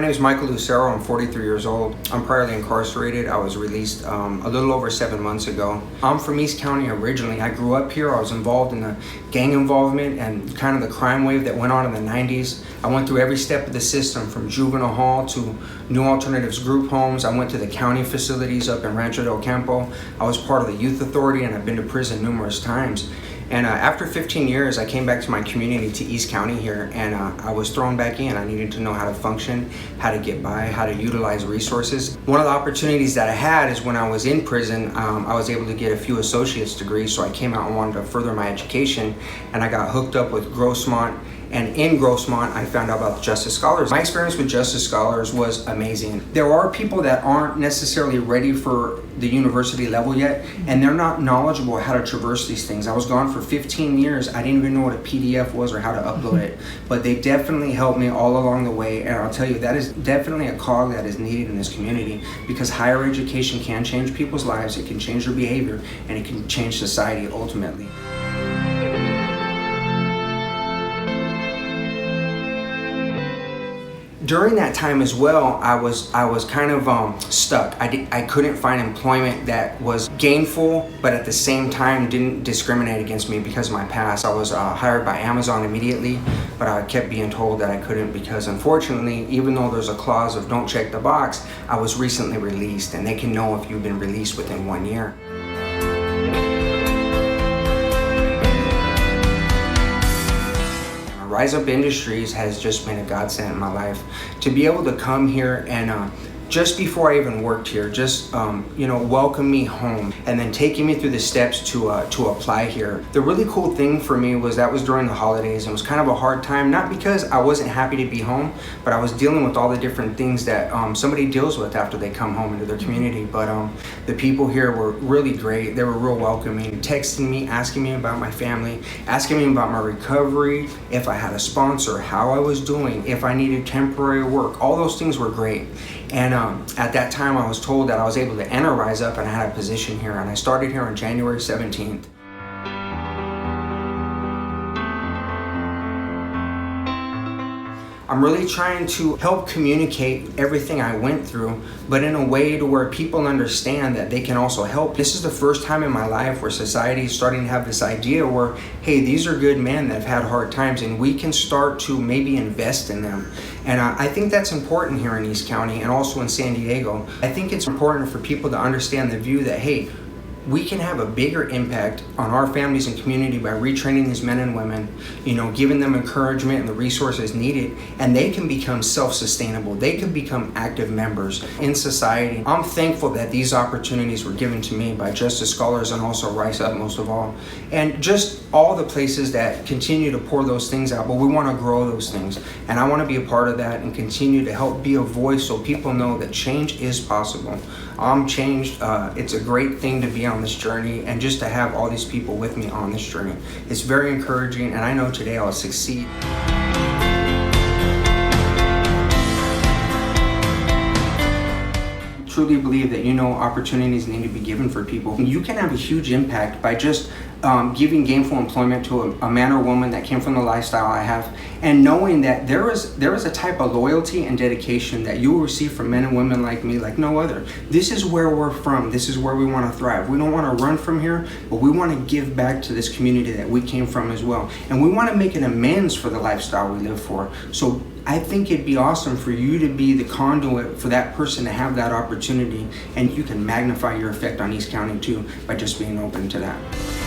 name is Michael Lucero. I'm 43 years old. I'm priorly incarcerated. I was released a little over 7 months ago. I'm from East County originally. I grew up here. I was involved in the gang involvement and kind of the crime wave that went on in the 90s. I went through every step of the system, from juvenile hall to new alternatives group homes. I went to the county facilities up in Rancho del Campo. I was part of the youth authority, and I've been to prison numerous times. And after 15 years, I came back to my community, to East County here, and I was thrown back in. I needed to know how to function, how to get by, how to utilize resources. One of the opportunities that I had is when I was in prison, I was able to get a few associate's degrees, so I came out and wanted to further my education, and I got hooked up with Grossmont. And in Grossmont, I found out about the Justice Scholars. My experience with Justice Scholars was amazing. There are people that aren't necessarily ready for the university level yet, and they're not knowledgeable how to traverse these things. I was gone for 15 years. I didn't even know what a PDF was or how to upload it, but they definitely helped me all along the way. And I'll tell you, that is definitely a cog that is needed in this community, because higher education can change people's lives, it can change their behavior, and it can change society ultimately. During that time as well, I was kind of stuck. I couldn't find employment that was gainful, but at the same time didn't discriminate against me because of my past. I was hired by Amazon immediately, but I kept being told that I couldn't because, unfortunately, even though there's a clause of don't check the box, I was recently released, and they can know if you've been released within 1 year. Rise Up Industries has just been a godsend in my life. To be able to come here and just before I even worked here, just welcome me home, and then taking me through the steps to apply here. The really cool thing for me was that was during the holidays. It was kind of a hard time, not because I wasn't happy to be home, but I was dealing with all the different things that somebody deals with after they come home into their community. But the people here were really great. They were real welcoming, texting me, asking me about my family, asking me about my recovery, if I had a sponsor, how I was doing, if I needed temporary work. All those things were great. And at that time, I was told that I was able to enter Rise Up, and I had a position here, and I started here on January 17th. I'm really trying to help communicate everything I went through, but in a way to where people understand that they can also help. This is the first time in my life where society is starting to have this idea where, hey, these are good men that have had hard times, and we can start to maybe invest in them. And I think that's important here in East County and also in San Diego. I think it's important for people to understand the view that, hey, we can have a bigger impact on our families and community by retraining these men and women, giving them encouragement and the resources needed, and they can become self-sustainable. They can become active members in society. I'm thankful that these opportunities were given to me by Justice Scholars and also Rise Up most of all, and just all the places that continue to pour those things out, but we want to grow those things. And I want to be a part of that and continue to help be a voice so people know that change is possible. I'm changed. It's a great thing to be on this journey, and just to have all these people with me on this journey. It's very encouraging, and I know today I'll succeed. Truly believe that opportunities need to be given for people. You can have a huge impact by just giving gainful employment to a man or woman that came from the lifestyle I have, and knowing that there is a type of loyalty and dedication that you will receive from men and women like me, like no other. This is where we're from. This is where we want to thrive. We don't want to run from here, but we want to give back to this community that we came from as well, and we want to make an amends for the lifestyle we live for. So I think it'd be awesome for you to be the conduit for that person to have that opportunity, and you can magnify your effect on East County too by just being open to that.